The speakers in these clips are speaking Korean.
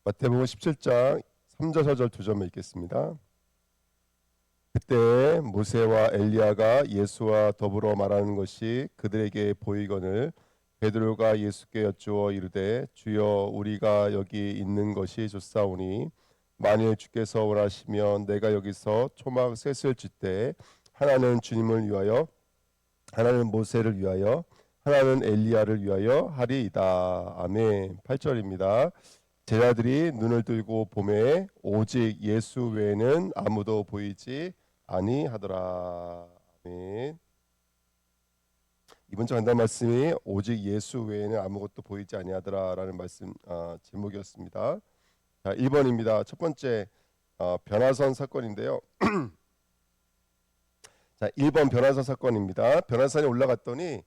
마태복음 17장 3절 4절 두 점을 읽겠습니다. 그때 모세와 엘리야가 예수와 더불어 말하는 것이 그들에게 보이거늘 베드로가 예수께 여쭈어 이르되 주여 우리가 여기 있는 것이 좋사오니 만일 주께서 원하시면 내가 여기서 초막 셋을 쥘때 하나는 주님을 위하여 하나는 모세를 위하여 하나는 엘리야를 위하여 하리이다. 아멘. 8절입니다. 제자들이 눈을 들고 보매 오직 예수 외에는 아무도 보이지 아니하더라. 아멘. 이번 주 간단 말씀이 오직 예수 외에는 아무것도 보이지 아니하더라라는 말씀 제목이었습니다. 자, 1번입니다. 첫 번째 변화선 사건인데요. 자, 1번 변화선 사건입니다. 변화산에 올라갔더니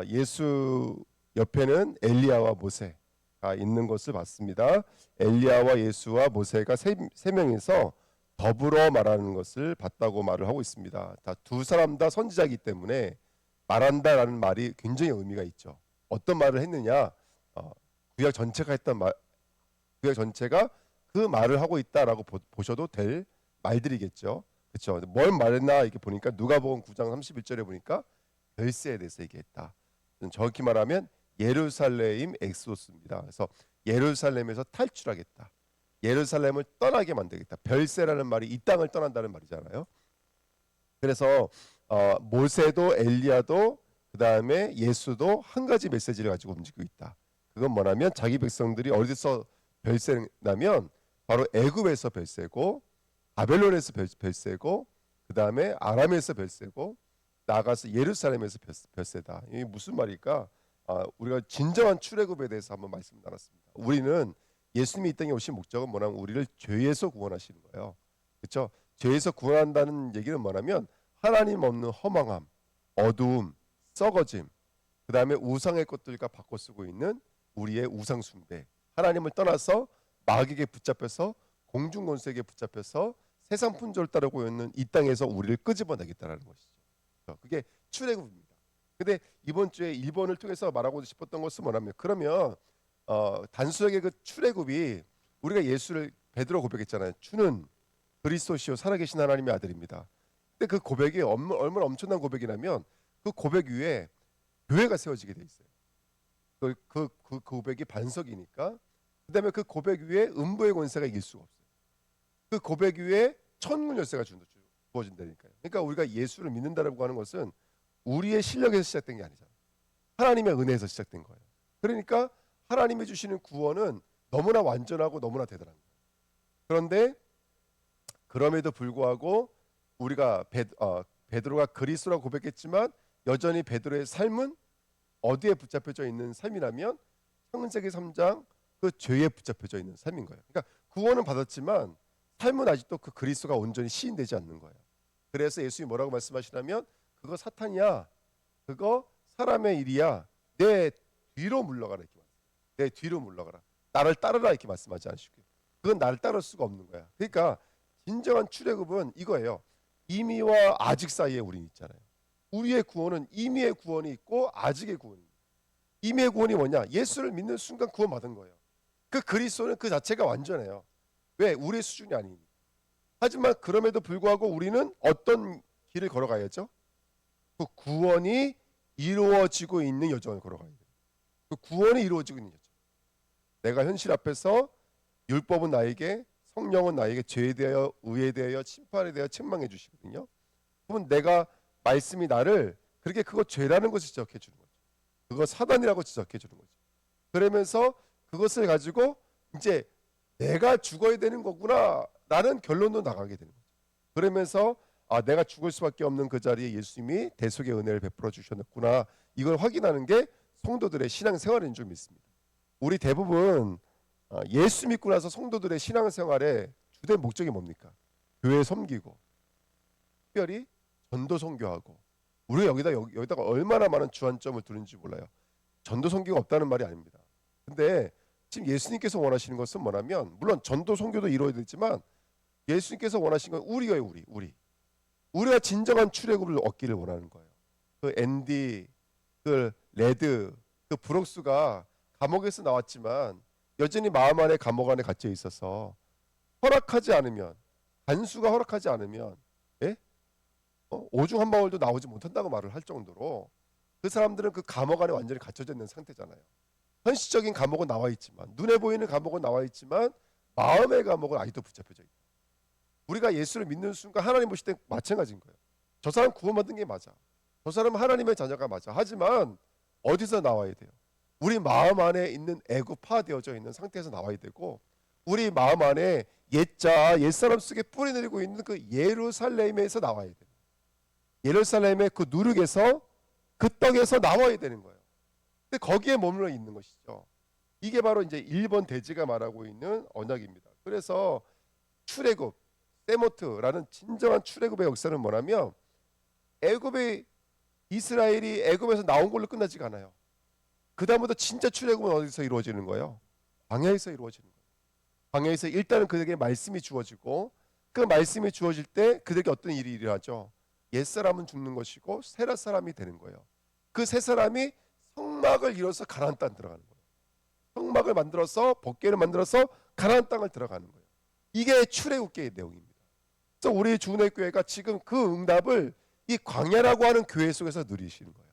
예수 옆에는 엘리야와 모세가 있는 것을 봤습니다. 엘리야와 예수와 모세가 세 명이서 더불어 말하는 것을 봤다고 말을 하고 있습니다. 두 사람 다 선지자이기 때문에 말한다라는 말이 굉장히 의미가 있죠. 어떤 말을 했느냐? 구약 전체가 했던 말, 구약 전체가 그 말을 하고 있다라고 보셔도 될 말들이겠죠. 그렇죠. 뭘 말했나 이렇게 보니까 누가복음 9장 31절에 보니까 별세에 대해서 얘기했다. 정확히 말하면 예루살렘 엑소스입니다. 그래서 예루살렘에서 탈출하겠다. 예루살렘을 떠나게 만들겠다. 별세라는 말이 이 땅을 떠난다는 말이잖아요. 그래서 모세도 엘리야도 그 다음에 예수도 한 가지 메시지를 가지고 움직이고 있다. 그건 뭐냐면 자기 백성들이 어디서 별세 나면 바로 애굽에서 별세고 바벨론에서 별세고 그 다음에 아람에서 별세고 나가서 예루살렘에서 별세다. 이게 무슨 말일까? 우리가 진정한 출애굽에 대해서 한번 말씀 나눴습니다. 우리는 예수님이 이 땅에 오신 목적은 뭐냐면 우리를 죄에서 구원하시는 거예요. 그렇죠? 죄에서 구원한다는 얘기는 뭐냐면 하나님 없는 허망함, 어두움, 썩어짐, 그 다음에 우상의 것들과 바꿔 쓰고 있는 우리의 우상 숭배, 하나님을 떠나서 마귀에게 붙잡혀서 공중 권세에게 붙잡혀서 세상 풍조를 따르고 있는 이 땅에서 우리를 끄집어내겠다라는 것이죠. 그게 출애굽입니다. 근데 이번 주에 1번을 통해서 말하고 싶었던 것은 뭐냐면 그러면 단순하게 그 출애굽이 우리가 예수를 베드로 고백했잖아요. 주는 그리스도시요 살아계신 하나님의 아들입니다. 근데 그 고백이 얼마나 엄청난 고백이냐면 그 고백 위에 교회가 세워지게 돼 있어요. 그 고백이 반석이니까. 그다음에 그 고백 위에 음부의 권세가 이길 수가 없어요. 그 고백 위에 천군 열쇠가 주어진다니까요. 그러니까 우리가 예수를 믿는다라고 하는 것은 우리의 실력에서 시작된 게 아니잖아요. 하나님의 은혜에서 시작된 거예요. 그러니까 하나님이 주시는 구원은 너무나 완전하고 너무나 대단한 거예요. 그런데 그럼에도 불구하고 우리가 베드로가 그리스도라고 고백했지만 여전히 베드로의 삶은 어디에 붙잡혀져 있는 삶이라면 창세기 3장 그 죄에 붙잡혀져 있는 삶인 거예요. 그러니까 구원은 받았지만 삶은 아직도 그 그리스도가 온전히 시인되지 않는 거예요. 그래서 예수님이 뭐라고 말씀하시냐면 그거 사탄이야. 그거 사람의 일이야. 내 뒤로 물러가라 이렇게 말씀해요. 내 뒤로 물러가라. 나를 따르라 이렇게 말씀하지 않으시고요. 그건 나를 따를 수가 없는 거야. 그러니까 진정한 출애굽은 이거예요. 이미와 아직 사이에 우린 있잖아요. 우리의 구원은 이미의 구원이 있고 아직의 구원이 있고 이미의 구원이 뭐냐? 예수를 믿는 순간 구원받은 거예요. 그 그리스도는 그 자체가 완전해요. 왜? 우리의 수준이 아니니. 하지만 그럼에도 불구하고 우리는 어떤 길을 걸어가야죠? 그 구원이 이루어지고 있는 여정을 걸어가야 돼요. 그 구원이 이루어지고 있는 여정. 내가 현실 앞에서 율법은 나에게 성령은 나에게 죄에 대하여 의에 대하여 심판에 대하여 책망해 주시거든요. 그러면 내가 말씀이 나를 그렇게 그거 죄라는 것을 지적해 주는 거죠. 그거 사단이라고 지적해 주는 거죠. 그러면서 그것을 가지고 이제 내가 죽어야 되는 거구나 라는 결론도 나가게 되는 거죠. 그러면서 내가 죽을 수밖에 없는 그 자리에 예수님이 대속의 은혜를 베풀어 주셨구나 이걸 확인하는 게 성도들의 신앙생활인 줄 믿습니다. 우리 대부분 예수 믿고 나서 성도들의 신앙생활의 주된 목적이 뭡니까? 교회 섬기고 특별히 전도 선교하고 우리가 여기다가 얼마나 많은 주안점을 두는지 몰라요. 전도 선교가 없다는 말이 아닙니다. 근데 지금 예수님께서 원하시는 것은 뭐냐면 물론 전도 선교도 이루어야 되지만 예수님께서 원하시는 건 우리예요. 우리가 진정한 출애굽을 얻기를 원하는 거예요. 그 앤디, 그 레드, 그 브록스가 감옥에서 나왔지만 여전히 마음 안에 감옥 안에 갇혀 있어서 허락하지 않으면, 간수가 허락하지 않으면, 예? 오중 한 방울도 나오지 못한다고 말을 할 정도로 그 사람들은 그 감옥 안에 완전히 갇혀져 있는 상태잖아요. 현실적인 감옥은 나와 있지만, 눈에 보이는 감옥은 나와 있지만 마음의 감옥은 아직도 붙잡혀져 있다. 우리가 예수를 믿는 순간 하나님 보실 때 마찬가지인 거예요. 저 사람 구원받은 게 맞아. 저 사람은 하나님의 자녀가 맞아. 하지만 어디서 나와야 돼요? 우리 마음 안에 있는 애굽화되어져 있는 상태에서 나와야 되고, 우리 마음 안에 옛자, 옛사람 속에 뿌리내리고 있는 그 예루살렘에서 나와야 돼요. 예루살렘의 그 누룩에서, 그 떡에서 나와야 되는 거예요. 근데 거기에 머물러 있는 것이죠. 이게 바로 이제 1번 대지가 말하고 있는 언약입니다. 그래서 출애굽, 세모트라는 진정한 출애굽의 역사는 뭐냐면, 애굽의 이스라엘이 애굽에서 나온 걸로 끝나지가 않아요. 그 다음부터 진짜 출애굽은 어디서 이루어지는 거예요? 광야에서 이루어지는 거예요. 광야에서 일단은 그들에게 말씀이 주어지고, 그 말씀이 주어질 때 그들에게 어떤 일이 일어나죠? 옛사람은 죽는 것이고 새라 사람이 되는 거예요. 그 새 사람이 성막을 이뤄서 가나안 땅 들어가는 거예요. 성막을 만들어서, 법궤를 만들어서 가나안 땅을 들어가는 거예요. 이게 출애굽기의 내용입니다. 그래서 우리 주은혜교회가 지금 그 응답을 이 광야라고 하는 교회 속에서 누리시는 거예요.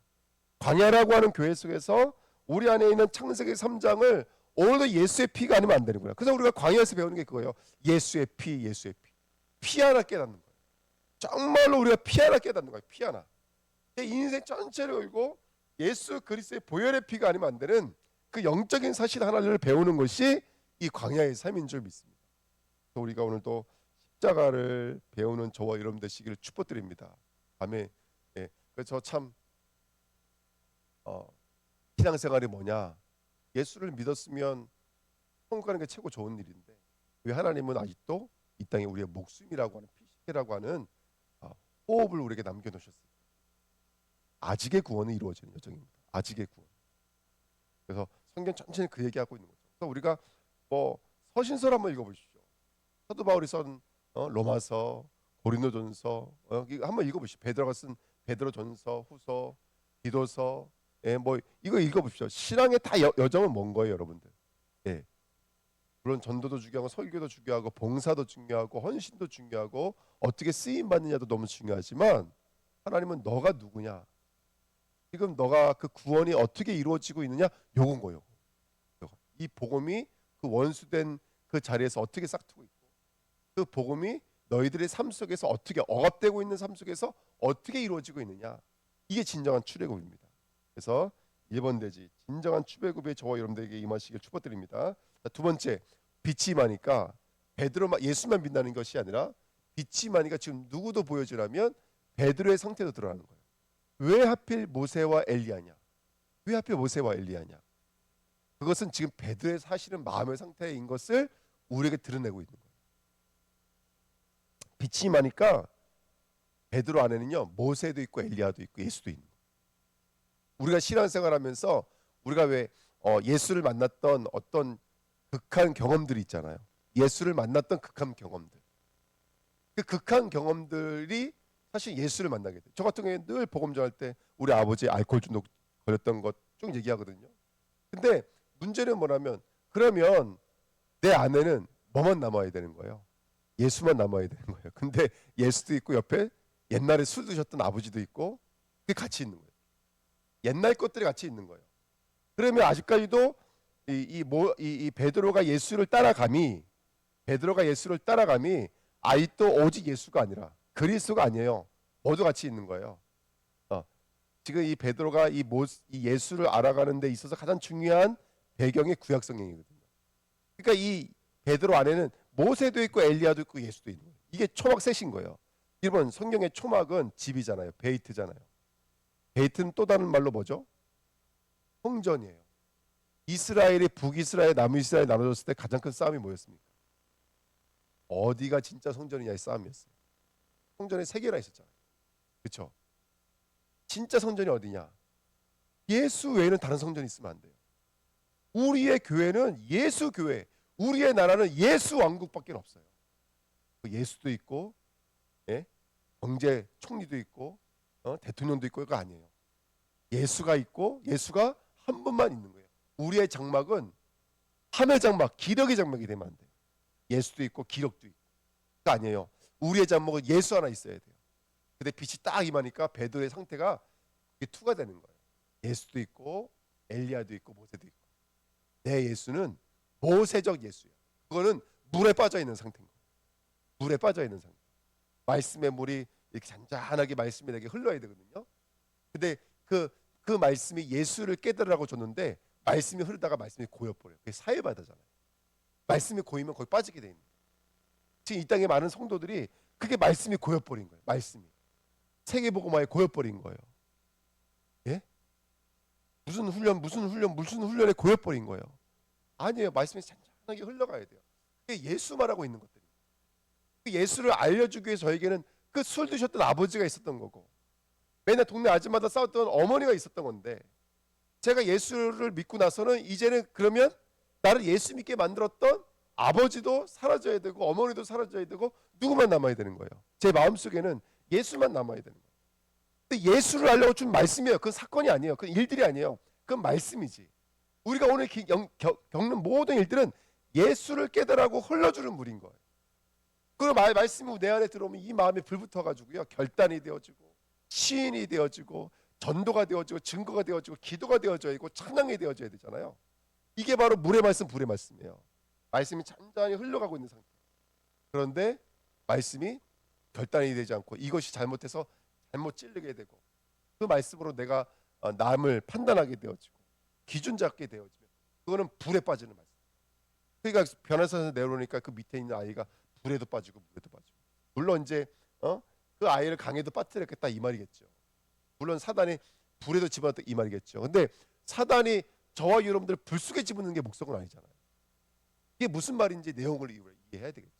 광야라고 하는 교회 속에서 우리 안에 있는 창세기 3장을 오늘도 예수의 피가 아니면 안 되는 거예요. 그래서 우리가 광야에서 배우는 게 그거예요. 예수의 피, 예수의 피. 피 하나 깨닫는 거예요. 정말로 우리가 피 하나 깨닫는 거예요. 피 하나. 내 인생 전체를 걸고 예수 그리스도의 보혈의 피가 아니면 안 되는 그 영적인 사실 하나를 배우는 것이 이 광야의 삶인 줄 믿습니다. 우리가 오늘도 십자가를 배우는 저와 여러분 되시기를 축복드립니다. 아멘. 예. 그래서 참 신앙생활이 뭐냐? 예수를 믿었으면 천국 가는 게 최고 좋은 일인데 왜 하나님은 아직도 이 땅에 우리의 목숨이라고 하는 피식이라고 하는 호흡을 우리에게 남겨놓으셨습니다. 아직의 구원이 이루어지는 여정입니다. 아직의 구원. 그래서 성경 전체는 그 얘기하고 있는 거죠. 그래서 우리가 뭐 서신서를 한번 읽어보십시오. 사도 바울이 쓴 로마서, 고린도전서 이거 한번 읽어보십시오. 베드로가 쓴 베드로전서, 후서, 디도서, 뭐 이거 읽어보십시오. 신앙의 다 여정은 뭔 거예요, 여러분들? 예. 물론 전도도 중요하고 설교도 중요하고 봉사도 중요하고 헌신도 중요하고 어떻게 쓰임 받느냐도 너무 중요하지만 하나님은 너가 누구냐? 지금 너가 그 구원이 어떻게 이루어지고 있느냐? 요건 거예요. 이 복음이 그 원수된 그 자리에서 어떻게 싹트고 있고, 그 복음이 너희들의 삶 속에서 어떻게 억압되고 있는 삶 속에서 어떻게 이루어지고 있느냐? 이게 진정한 출애굽입니다. 그래서 1번 대지 진정한 출애굽의 저와 여러분들에게 임하시길 축복드립니다. 두 번째, 빛이 임하니까 베드로만 예수만 빛나는 것이 아니라 빛이 임하니까 지금 누구도 보여주라면 베드로의 상태도 드러나는 거예요. 왜 하필 모세와 엘리야냐? 왜 하필 모세와 엘리야냐? 그것은 지금 베드로의 사실은 마음의 상태인 것을 우리에게 드러내고 있는 거예요. 빛이 임하니까 베드로 안에는요 모세도 있고 엘리야도 있고 예수도 있는 거예요. 우리가 신앙생활하면서 우리가 왜 예수를 만났던 어떤 극한 경험들이 있잖아요. 예수를 만났던 극한 경험들. 그 극한 경험들이 사실 예수를 만나게 돼요. 저 같은 경우에 늘 복음 전할 때 우리 아버지 알코올 중독 걸렸던 것 쭉 얘기하거든요. 근데 문제는 뭐냐면 그러면 내 안에는 뭐만 남아야 되는 거예요? 예수만 남아야 되는 거예요. 근데 예수도 있고 옆에 옛날에 술 드셨던 아버지도 있고 그게 같이 있는 거예요. 옛날 것들이 같이 있는 거예요. 그러면 아직까지도 이 베드로가 예수를 따라감이 아직도 오직 예수가 아니라 그리스도가 아니에요. 모두 같이 있는 거예요. 지금 이 베드로가 이 예수를 알아가는 데 있어서 가장 중요한 배경이 구약 성경이거든요. 그러니까 이 베드로 안에는 모세도 있고 엘리야도 있고 예수도 있는 거예요. 이게 초막 셋인 거예요. 일본 성경의 초막은 집이잖아요. 베이트잖아요. 베이트는 또 다른 말로 뭐죠? 성전이에요. 이스라엘이 북이스라엘, 남이스라엘 나눠졌을 때 가장 큰 싸움이 뭐였습니까? 어디가 진짜 성전이냐의 싸움이었어요. 성전에 세 개나 있었잖아요. 그렇죠? 진짜 성전이 어디냐? 예수 외에는 다른 성전이 있으면 안 돼요. 우리의 교회는 예수 교회, 우리의 나라는 예수 왕국밖에 없어요. 예수도 있고, 경제 총리도 있고, 대통령도 있고 이거 아니에요. 예수가 있고 예수가 한 분만 있는 거예요. 우리의 장막은 함의 장막, 기력의 장막이 되면 안 돼요. 예수도 있고 기력도 있고. 그거 아니에요. 우리의 장막은 예수 하나 있어야 돼요. 근데 빛이 딱 임하니까 베드로의 상태가 이게 투가 되는 거예요. 예수도 있고 엘리야도 있고 모세도 있고. 내 예수는 모세적 예수야. 그거는 물에 빠져 있는 상태인 거예요. 물에 빠져 있는 상태. 말씀의 물이 이렇게 잔잔하게 말씀이 내게 흘러야 되거든요. 근데 그 말씀이 예수를 깨달으라고 줬는데 말씀이 흐르다가 말씀이 고여버려요. 그게 사해바다잖아요. 말씀이 고이면 거기 빠지게 돼 있는 거예요. 지금 이 땅에 많은 성도들이 그게 말씀이 고여버린 거예요. 말씀이 세계복음화에 고여버린 거예요. 예? 무슨 훈련에 고여버린 거예요. 아니에요. 말씀이 잔잔하게 흘러가야 돼요. 그게 예수 말하고 있는 것들이. 그 예수를 알려주기 위해서 저에게는 그 술 드셨던 아버지가 있었던 거고 맨날 동네 아줌마다 싸웠던 어머니가 있었던 건데 제가 예수를 믿고 나서는 이제는 그러면 나를 예수 믿게 만들었던 아버지도 사라져야 되고 어머니도 사라져야 되고 누구만 남아야 되는 거예요. 제 마음속에는 예수만 남아야 되는 거예요. 근데 예수를 알려고 준 말씀이에요. 그건 사건이 아니에요. 그건 일들이 아니에요. 그건 말씀이지. 우리가 오늘 겪는 모든 일들은 예수를 깨달으라고 흘러주는 물인 거예요. 그 말씀이 내 안에 들어오면 이 마음에 불붙어가지고요 결단이 되어지고 시인이 되어지고 전도가 되어지고 증거가 되어지고 기도가 되어져야 되고 찬양이 되어져야 되잖아요. 이게 바로 물의 말씀 불의 말씀이에요. 말씀이 잔잔히 흘러가고 있는 상태. 그런데 말씀이 결단이 되지 않고 이것이 잘못해서 잘못 찔리게 되고 그 말씀으로 내가 남을 판단하게 되어지고 기준 잡게 되어지면 그거는 불에 빠지는 말씀. 그러니까 변화산에서 내려오니까 그 밑에 있는 아이가 불에도 빠지고 물에도 빠지고 물론 이제 그 아이를 강에도 빠뜨렸겠다 이 말이겠죠. 물론 사단이 불에도 집어넣었다 이 말이겠죠. 근데 사단이 저와 여러분들을 불 속에 집어넣는 게 목적은 아니잖아요. 이게 무슨 말인지 내용을 이해해야 되겠죠.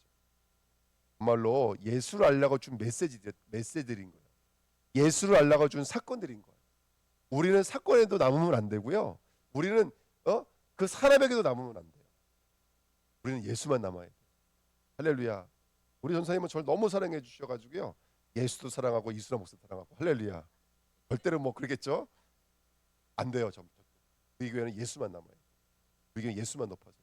정말로 예수를 알려고 준 메시지들인 거예요. 예수를 알려고 준 사건들인 거예요. 우리는 사건에도 남으면 안 되고요. 우리는 그 사람에게도 남으면 안 돼요. 우리는 예수만 남아야 돼요. 할렐루야. 우리 전사님은 저를 너무 사랑해 주셔가지고요. 예수도 사랑하고 이수라 목사 사랑하고 할렐루야. 절대로 뭐 그러겠죠? 안 돼요. 우리 교회는 예수만 남아요. 우리 교회는 예수만 높아져요.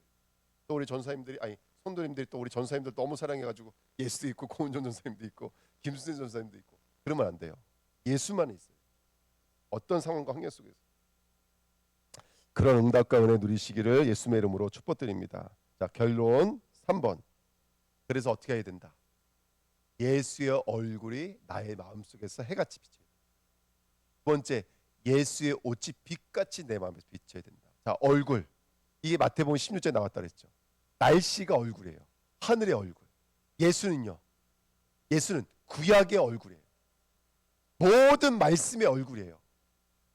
또 우리 전사님들이 성도님들이 또 우리 전사님들 너무 사랑해가지고 예수도 있고 고은정 전사님도 있고 김수진 전사님도 있고 그러면 안 돼요. 예수만 있어요. 어떤 상황과 환경 속에서 그런 응답과 은혜 누리시기를 예수님의 이름으로 축복드립니다. 자 결론 3번. 그래서 어떻게 해야 된다? 예수의 얼굴이 나의 마음속에서 해같이 비쳐야 된다. 두 번째, 예수의 옷이 빛같이 내 마음에서 비쳐야 된다. 자 얼굴. 이게 마태복음 16절에 나왔다 그랬죠. 날씨가 얼굴이에요. 하늘의 얼굴. 예수는요. 예수는 구약의 얼굴이에요. 모든 말씀의 얼굴이에요.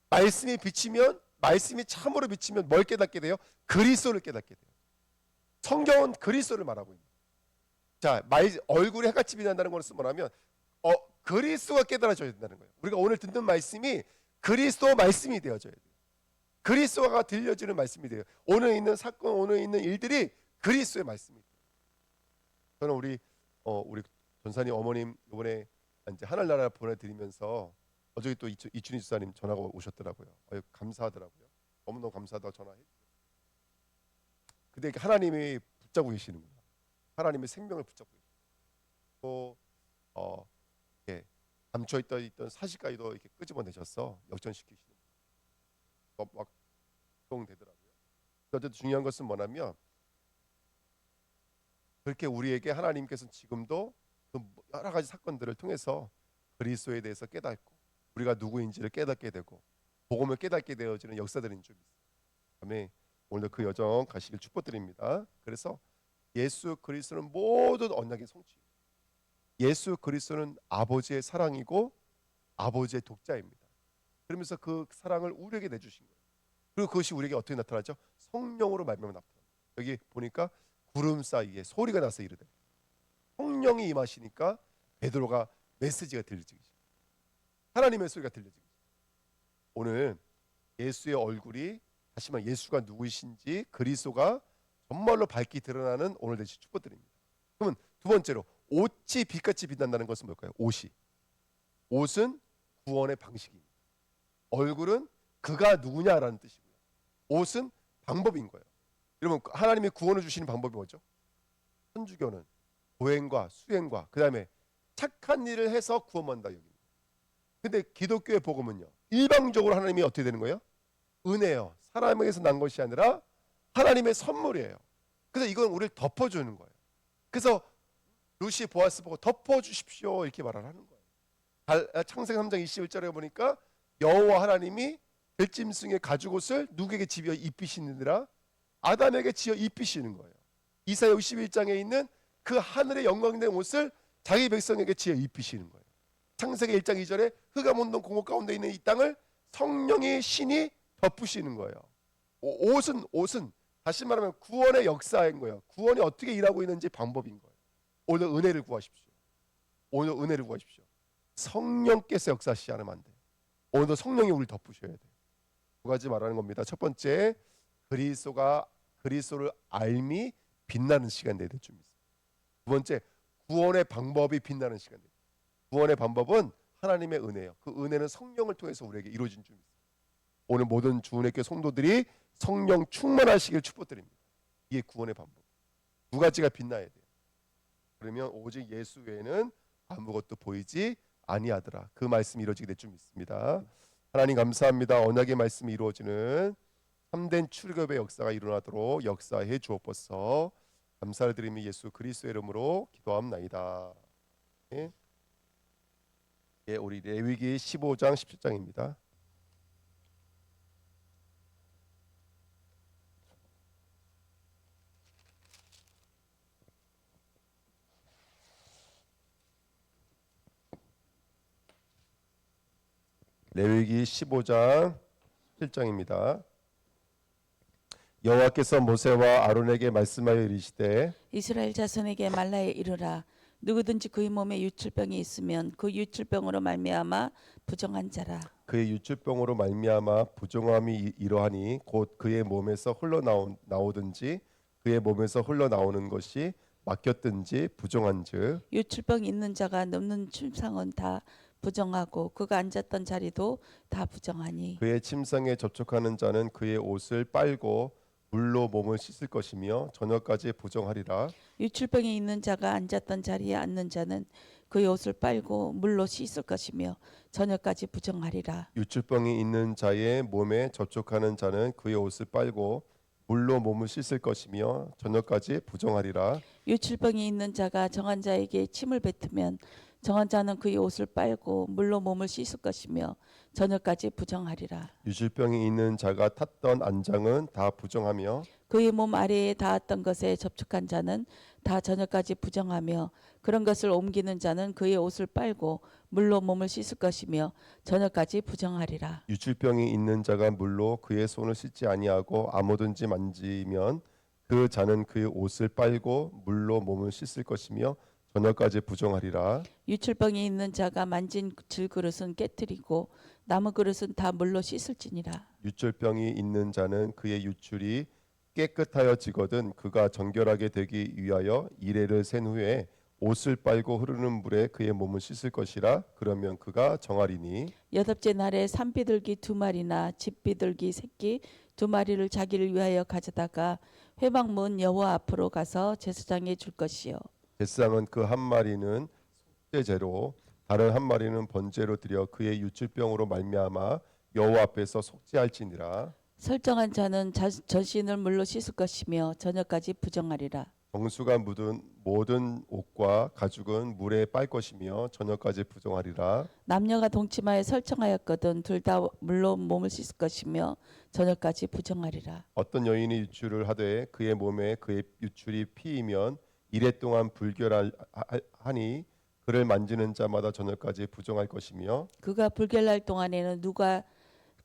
말씀이 비치면 말씀이 참으로 비치면 뭘 깨닫게 돼요? 그리스도를 깨닫게 돼요. 성경은 그리스도를 말하고 있는. 자, 얼굴이 해같이 빛난다는 것은 뭐냐면 그리스도가 깨달아져야 된다는 거예요. 우리가 오늘 듣는 말씀이 그리스도 말씀이 되어져야 돼요. 그리스도가 들려지는 말씀이 돼요. 오늘 있는 사건, 오늘 있는 일들이 그리스도의 말씀이 돼요. 저는 우리 전사님 어머님 이번에 이제 하늘나라 보내드리면서 어저께 또 이춘희 집사님 전화가 오셨더라고요. 감사하더라고요. 너무너무 감사하다고 전화해. 근데 하나님이 붙잡고 계시는구나. 하나님의 생명을 붙잡고 계시고 또 감춰 있던 사실까지도 이렇게 끄집어내셔서 역전시키시는 막 되더라고요. 어쨌든 중요한 것은 뭐냐면 그렇게 우리에게 하나님께서는 지금도 그 여러 가지 사건들을 통해서 그리스도에 대해서 깨닫고 우리가 누구인지를 깨닫게 되고 복음을 깨닫게 되어지는 역사들인 줄 믿습니다. 아멘. 오늘도 그 여정 가시길 축복드립니다. 그래서 예수 그리스도는 모든 언약의 성취. 예수 그리스도는 아버지의 사랑이고 아버지의 독자입니다. 그러면서 그 사랑을 우리에게 내주신 거예요. 그리고 그것이 우리에게 어떻게 나타나죠? 성령으로 말미암아 나타납니다. 여기 보니까 구름 사이에 소리가 나서 이르되 성령이 임하시니까 베드로가 메시지가 들려지기 시작합니다. 하나님의 소리가 들려지기 시작합니다. 오늘 예수의 얼굴이 다시 말해 예수가 누구이신지 그리스도가 정말로 밝게 드러나는 오늘 되시 축복드립니다. 그러면 두 번째로 옷이 빛같이 빛난다는 것은 뭘까요? 옷은 구원의 방식입니다. 얼굴은 그가 누구냐라는 뜻이고요. 옷은 방법인 거예요. 여러분 하나님이 구원을 주시는 방법이 뭐죠? 천주교는 보행과 수행과 그 다음에 착한 일을 해서 구원받는다 여기. 근데 기독교의 복음은요. 일방적으로 하나님이 어떻게 되는 거예요? 은혜요. 사람에게서 난 것이 아니라 하나님의 선물이에요. 그래서 이건 우리를 덮어주는 거예요. 그래서 루시 보아스 보고 덮어주십시오 이렇게 말을 하는 거예요. 창세기 3장 21절에 보니까 여호와 하나님이 들짐승의 가죽옷을 누구에게 지어 입히시느니라? 아담에게 지어 입히시는 거예요. 이사야 61장에 있는 그 하늘의 영광된 옷을 자기 백성에게 지어 입히시는 거예요. 창세기 1장 2절에 흑암 온통 공허 가운데 있는 이 땅을 성령의 신이 덮으시는 거예요. 옷은 다시 말하면 구원의 역사인 거예요. 구원이 어떻게 일하고 있는지 방법인 거예요. 오늘 은혜를 구하십시오. 오늘 은혜를 구하십시오. 성령께서 역사하시지 않으면 안 돼요. 오늘도 성령이 우리를 덮으셔야 돼요. 두 가지 말하는 겁니다. 첫 번째, 그리스도를 알미 빛나는 시간 내야 될 줄 믿습니다. 두 번째, 구원의 방법이 빛나는 시간 내야 돼요. 구원의 방법은 하나님의 은혜예요. 그 은혜는 성령을 통해서 우리에게 이루어진 줄 믿습니다. 오늘 모든 주은혜교회 성도들이 성령 충만하시길 축복드립니다. 이게 구원의 방법. 두 가지가 빛나야 돼요. 그러면 오직 예수 외에는 아무것도 보이지 아니하더라. 그 말씀이 이루어지게 될 줄 믿습니다. 하나님 감사합니다. 언약의 말씀이 이루어지는 참된 출애굽의 역사가 일어나도록 역사해 주옵소서. 감사를 드리며 예수 그리스도의 이름으로 기도합나이다. 예. 예, 우리 레위기 15장 17장입니다. 레위기 15장 17장입니다. 여호와께서 모세와 아론에게 말씀하여 이르시되 이스라엘 자손에게 말라에 이르라. 누구든지 그의 몸에 유출병이 있으면 그 유출병으로 말미암아 부정한 자라. 그의 유출병으로 말미암아 부정함이 이러하니 곧 그의 몸에서 흘러나오든지 그의 몸에서 흘러나오는 것이 막혔든지 부정한즉 유출병 있는 자가 넘는 침상은 다 부정하고 그가 앉았던 자리도 다 부정하니 그의 침상에 접촉하는 자는 그의 옷을 빨고 물로 몸을 씻을 것이며 저녁까지 부정하리라. 유출병이 있는 자가 앉았던 자리에 앉는 자는 그의 옷을 빨고 물로 씻을 것이며 저녁까지 부정하리라. 유출병이 있는 자의 몸에 접촉하는 자는 그의 옷을 빨고 물로 몸을 씻을 것이며 저녁까지 부정하리라. 유출병이 있는 자가 정한 자에게 침을 뱉으면 정한 자는 그의 옷을 빨고 물로 몸을 씻을 것이며 저녁까지 부정하리라. 유출병이 있는 자가 탔던 안장은 다 부정하며 그의 몸 아래에 닿았던 것에 접촉한 자는 다 저녁까지 부정하며 그런 것을 옮기는 자는 그의 옷을 빨고 물로 몸을 씻을 것이며 저녁까지 부정하리라. 유출병이 있는 자가 물로 그의 손을 씻지 아니하고 아무든지 만지면 그 자는 그의 옷을 빨고 물로 몸을 씻을 것이며 저녁까지 부정하리라. 유출병이 있는 자가 만진 질그릇은 깨뜨리고 나무 그릇은 다 물로 씻을지니라. 유출병이 있는 자는 그의 유출이 깨끗하여지거든 그가 정결하게 되기 위하여 이레를 센 후에 옷을 빨고 흐르는 물에 그의 몸을 씻을 것이라. 그러면 그가 정하리니 여덟째 날에 산비둘기 2마리나 집비둘기 새끼 2마리를 자기를 위하여 가져다가 회막문 여호와 앞으로 가서 제사장에 줄 것이요. 제사장은 그 한 마리는 속죄제로 다른 한 마리는 번제로 드려 그의 유출병으로 말미암아 여호와 앞에서 속죄할지니라. 설정한 자는 전신을 물로 씻을 것이며 저녁까지 부정하리라. 정수가 묻은 모든 옷과 가죽은 물에 빨 것이며 저녁까지 부정하리라. 남녀가 동침하여 설정하였거든 둘 다 물로 몸을 씻을 것이며 저녁까지 부정하리라. 어떤 여인이 유출을 하되 그의 몸에 그의 유출이 피이면 이래 동안 불결하니 그를 만지는 자마다 저녁까지 부정할 것이며 그가 불결날 동안에는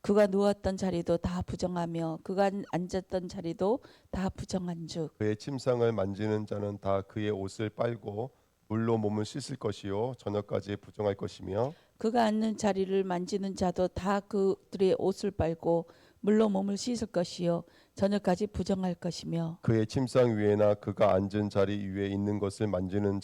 그가 누웠던 자리도 다 부정하며 그가 앉았던 자리도 다 부정한즉 그의 침상을 만지는 자는 다 그의 옷을 빨고 물로 몸을 씻을 것이요 저녁까지 부정할 것이며 그가 앉는 자리를 만지는 자도 다 그들의 옷을 빨고 물로 몸을 씻을 것이요 저녁까지 부정할 것이며 그의 침상 위에나 그가 앉은 자리 위에 있는 것을 만지는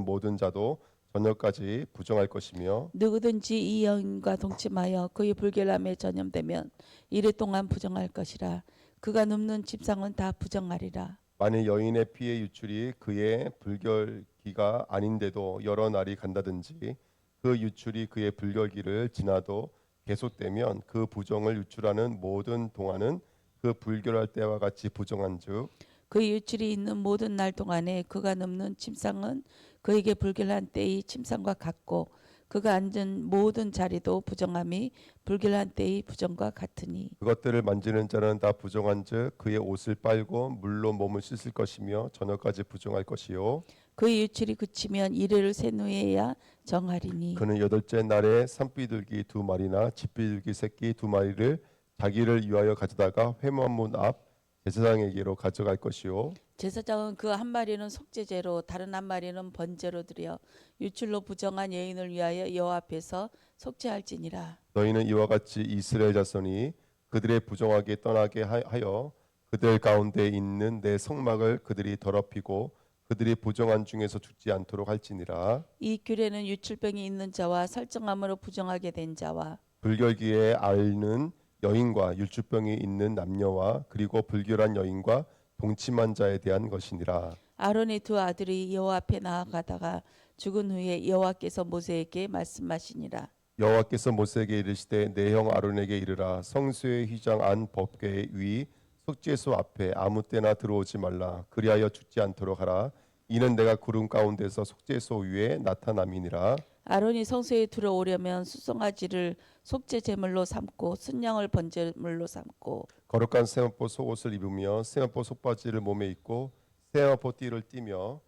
모든 자도 저녁까지 부정할 것이며 누구든지 이 여인과 동침하여 그의 불결함에 전염되면 이래 동안 부정할 것이라. 그가 눕는 침상은 다 부정하리라. 만일 여인의 피의 유출이 그의 불결기가 아닌데도 여러 날이 간다든지 그 유출이 그의 불결기를 지나도 계속되면 그 부정을 유출하는 모든 동안은 그 불결할 때와 같이 부정한즉 그 유출이 있는 모든 날 동안에 그가 눕는 침상은 그에게 불결한 때의 침상과 같고 그가 앉은 모든 자리도 부정함이 불결한 때의 부정과 같으니 그것들을 만지는 자는 다 부정한즉 그의 옷을 빨고 물로 몸을 씻을 것이며 저녁까지 부정할 것이요 그의 유출이 그치면 이래를 센 후에야 정하리니 그는 여덟째 날에 산비둘기 두 마리나 집비둘기 새끼 두 마리를 자기를 위하여 가져다가 회막문 앞 제사장에게로 가져갈 것이요 제사장은 그 한 마리는 속죄제로 다른 한 마리는 번제로 드려 유출로 부정한 여인을 위하여 여호와 앞에서 속죄할지니라. 너희는 이와 같이 이스라엘 자손이 그들의 부정하게 떠나게 하여 그들 가운데 있는 내 성막을 그들이 더럽히고 그들이 부정한 중에서 죽지 않도록 할지니라. 이 규례는 유출병이 있는 자와 설정함으로 부정하게 된 자와 불결기에 앓는 여인과 율주병이 있는 남녀와 그리고 불결한 여인과 동침한 자에 대한 것이니라. 아론의 두 아들이 여호와 앞에 나아가다가 죽은 후에 여호와께서 모세에게 말씀하시니라. 여호와께서 모세에게 이르시되 내 형 아론에게 이르라 성소의 휘장 안 법궤 위 속죄소 앞에 아무 때나 들어오지 말라 그리하여 죽지 않도록 하라 이는 내가 구름 가운데서 속죄소 위에 나타남이니라. 아론이 성소에 들어오려면 수송아지를 속죄 제물로 삼고 순양을 번제물로 삼고 거룩한 세마포 속옷을 입으며 세마포 속바지를 몸에 입고 세마포 띠를 띠며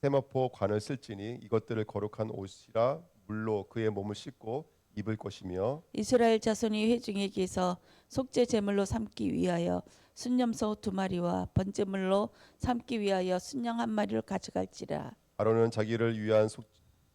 세마포 관을 쓸지니 이것들을 거룩한 옷이라 물로 그의 몸을 씻고 입을 것이며 이스라엘 자손이 회중에게서 속죄 제물로 삼기 위하여 순염소 두 마리와 번제물로 삼기 위하여 순양 한 마리를 가져갈지라. 아론은 자기를 위한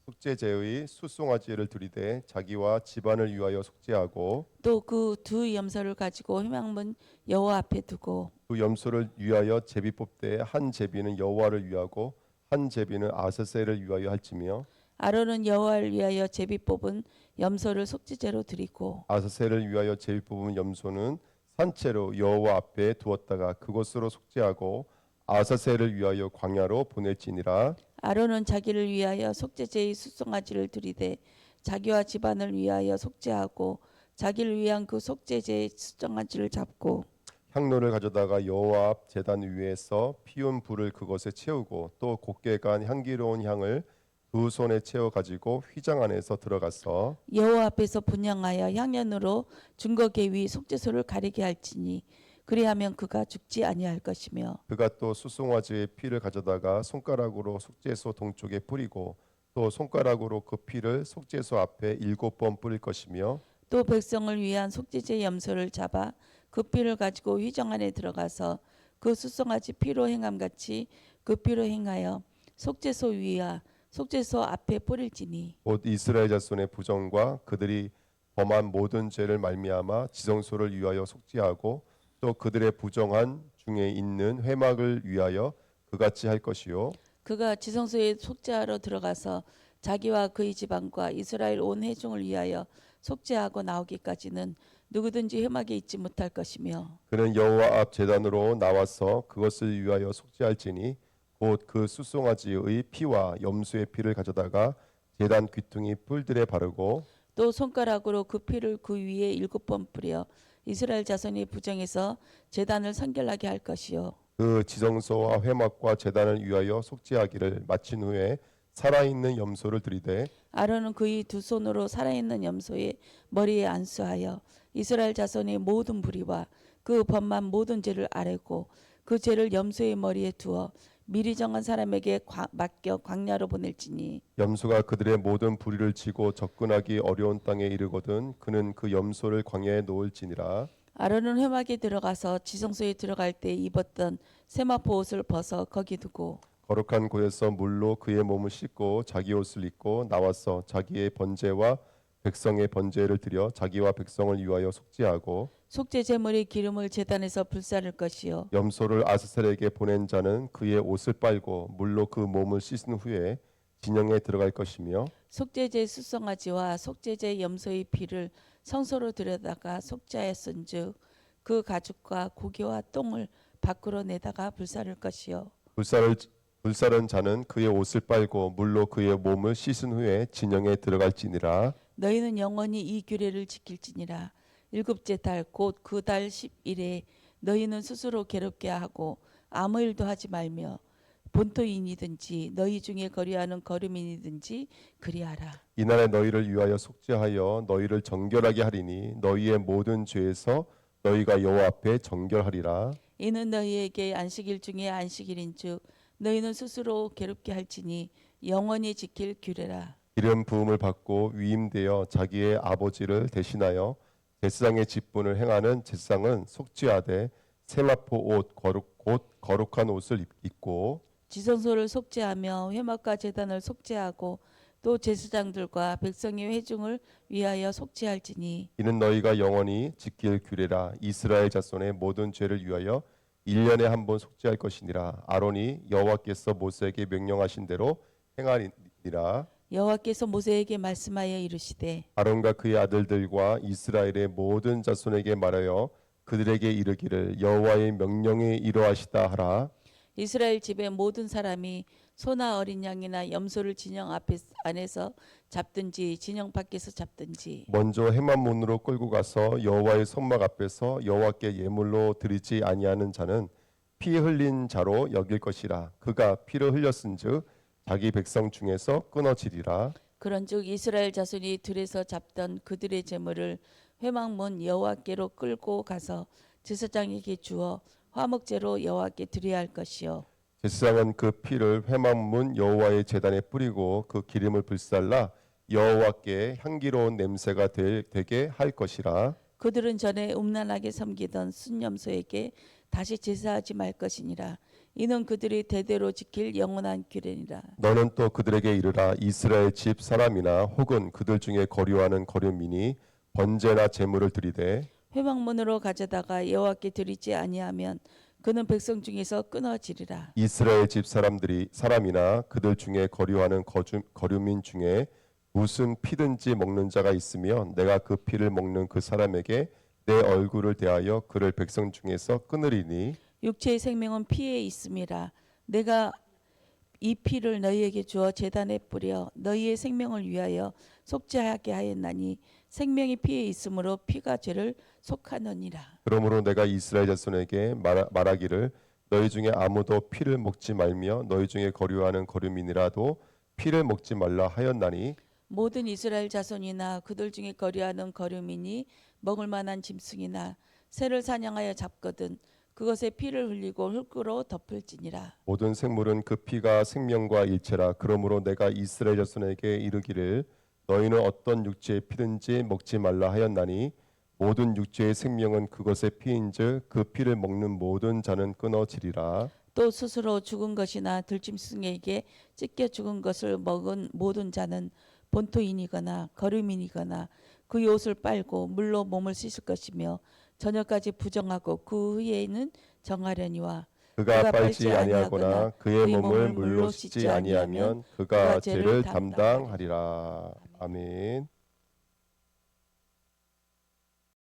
속죄제의 수송아지를 들이되 자기와 집안을 위하여 속죄하고 또 그 두 염소를 가지고 회막문 여호와 앞에 두고 그 염소를 위하여 제비 뽑되 한 제비는 여호와를 위하고 한 제비는 아사셀을 위하여 할지며 아론은 여호와를 위하여 제비 뽑은 염소를 속죄제로 드리고 아사셀을 위하여 제비 뽑은 염소는 산채로 여호와 앞에 두었다가 그것으로 속죄하고 아사셀을 위하여 광야로 보낼지니라. 아론은 자기를 위하여 속죄제의 수송아지를 드리되 자기와 집안을 위하여 속죄하고 자기를 위한 그 속죄제의 수송아지를 잡고 향로를 가져다가 여호와 앞 제단 위에서 피운 불을 그것에 채우고 또 곱게 간 향기로운 향을 두 손에 채워 가지고 휘장 안에서 들어가서 여호와 앞에서 분향하여 향연으로 증거계 위 속죄소를 가리게 할지니 그리하면 그가 죽지 아니할 것이며 그가 또 수송아지의 피를 가져다가 손가락으로 속죄소 동쪽에 뿌리고 또 손가락으로 그 피를 속죄소 앞에 7번 뿌릴 것이며 또 백성을 위한 속죄제 염소를 잡아 그 피를 가지고 휘장 안에 들어가서 그 수송아지 피로 행함같이 그 피로 행하여 속죄소 위와 속죄소 앞에 뿌릴지니 곧 이스라엘 자손의 부정과 그들이 범한 모든 죄를 말미암아 지성소를 위하여 속죄하고 또 그들의 부정한 중에 있는 회막을 위하여 그같이 할 것이요 그가 지성소에 속죄하러 들어가서 자기와 그의 집안과 이스라엘 온 회중을 위하여 속죄하고 나오기까지는 누구든지 회막에 있지 못할 것이며 그는 여호와 앞 제단으로 나와서 그것을 위하여 속죄할지니 곧 그 수송아지의 피와 염소의 피를 가져다가 제단 귀퉁이 뿔들에 바르고 또 손가락으로 그 피를 그 위에 7번 뿌려 이스라엘 자손이 부정해서 제단을 성결하게 할 것이요 그 지성소와 회막과 제단을 위하여 속죄하기를 마친 후에 살아있는 염소를 들이되 아론은 그의 두 손으로 살아있는 염소의 머리에 안수하여 이스라엘 자손의 모든 불의와 그 범한 모든 죄를 아뢰고 그 죄를 염소의 머리에 두어 미리 정한 사람에게 맡겨 광야로 보낼지니 염소가 그들의 모든 불의를 지고 접근하기 어려운 땅에 이르거든 그는 그 염소를 광야에 놓을지니라. 아론은 회막에 들어가서 지성소에 들어갈 때 입었던 세마포 옷을 벗어 거기 두고 거룩한 곳에서 물로 그의 몸을 씻고 자기 옷을 입고 나와서 자기의 번제와 백성의 번제를 드려 자기와 백성을 위하여 속죄하고 속죄 제물의 기름을 제단에서 불사를 것이요 염소를 아스셀에게 보낸 자는 그의 옷을 빨고 물로 그 몸을 씻은 후에 진영에 들어갈 것이며 속죄제 수송아지와 속죄제 염소의 피를 성소로 들여다가 속죄하였은즉 그 가죽과 고기와 똥을 밖으로 내다가 불사를 것이요 불사른 자는 그의 옷을 빨고 물로 그의 몸을 씻은 후에 진영에 들어갈지니라. 너희는 영원히 이 규례를 지킬지니라. 일곱째 달 곧 그 달 10일에 너희는 스스로 괴롭게 하고 아무 일도 하지 말며 본토인이든지 너희 중에 거류하는 거류민이든지 그리하라. 이날에 너희를 위하여 속죄하여 너희를 정결하게 하리니 너희의 모든 죄에서 너희가 여호와 앞에 정결하리라. 이는 너희에게 안식일 중에 안식일인즉 너희는 스스로 괴롭게 할지니 영원히 지킬 규례라. 기름 부음을 받고 위임되어 자기의 아버지를 대신하여 제사장의 직분을 행하는 제사장은 속죄하되 세마포 옷 곧 거룩한 옷을 입고 지성소를 속죄하며 회막과 제단을 속죄하고 또 제사장들과 백성의 회중을 위하여 속죄할지니 이는 너희가 영원히 지킬 규례라. 이스라엘 자손의 모든 죄를 위하여 1년에 한 번 속죄할 것이니라. 아론이 여호와께서 모세에게 명령하신 대로 행하리라. 여호와께서 모세에게 말씀하여 이르시되 아론과 그의 아들들과 이스라엘의 모든 자손에게 말하여 그들에게 이르기를 여호와의 명령에 이러하시다 하라. 이스라엘 집의 모든 사람이 소나 어린 양이나 염소를 진영 안에서 잡든지 진영 밖에서 잡든지 먼저 해만문으로 끌고 가서 여호와의 손막 앞에서 여호와께 예물로 드리지 아니하는 자는 피 흘린 자로 여길 것이라. 그가 피를 흘렸은즉 자기 백성 중에서 끊어지리라. 그런즉 이스라엘 자손이 들에서 잡던 그들의 제물을 회막문 여호와께로 끌고 가서 제사장에게 주어 화목제로 여호와께 드려야 할 것이요 제사장은 그 피를 회막문 여호와의 제단에 뿌리고 그 기름을 불살라 여호와께 향기로운 냄새가 되게 할 것이라. 그들은 전에 음란하게 섬기던 순념소에게 다시 제사하지 말 것이니라. 이는 그들이 대대로 지킬 영원한 규례니라. 너는 또 그들에게 이르라. 이스라엘 집 사람이나 혹은 그들 중에 거류하는 거류민이 번제나 제물을 드리되 회막문으로 가져다가 여호와께 드리지 아니하면 그는 백성 중에서 끊어지리라. 이스라엘 집 사람이나 그들 중에 거류하는 거류민 중에 무슨 피든지 먹는 자가 있으면 내가 그 피를 먹는 그 사람에게 내 얼굴을 대하여 그를 백성 중에서 끊으리니 육체의 생명은 피에 있음이라. 내가 이 피를 너희에게 주어 제단에 뿌려 너희의 생명을 위하여 속죄하게 하였나니 생명이 피에 있으므로 피가 죄를 속하느니라. 그러므로 내가 이스라엘 자손에게 말하기를 너희 중에 아무도 피를 먹지 말며 너희 중에 거류하는 거류민이라도 피를 먹지 말라 하였나니 모든 이스라엘 자손이나 그들 중에 거류하는 거류민이 먹을 만한 짐승이나 새를 사냥하여 잡거든 그것에 피를 흘리고 흙으로 덮을지니라. 모든 생물은 그 피가 생명과 일체라. 그러므로 내가 이스라엘 자손에게 이르기를 너희는 어떤 육체의 피든지 먹지 말라 하였나니 모든 육체의 생명은 그것의 피인즉 그 피를 먹는 모든 자는 끊어지리라. 또 스스로 죽은 것이나 들짐승에게 찢겨 죽은 것을 먹은 모든 자는 본토인이거나 거류민이거나 그 옷을 빨고 물로 몸을 씻을 것이며 저녁까지 부정하고 그 후에는 정하려니와 그가 빨지 아니하거나 그의 몸을 물로 씻지 아니하면 그가 죄를 담당하리라. 아멘.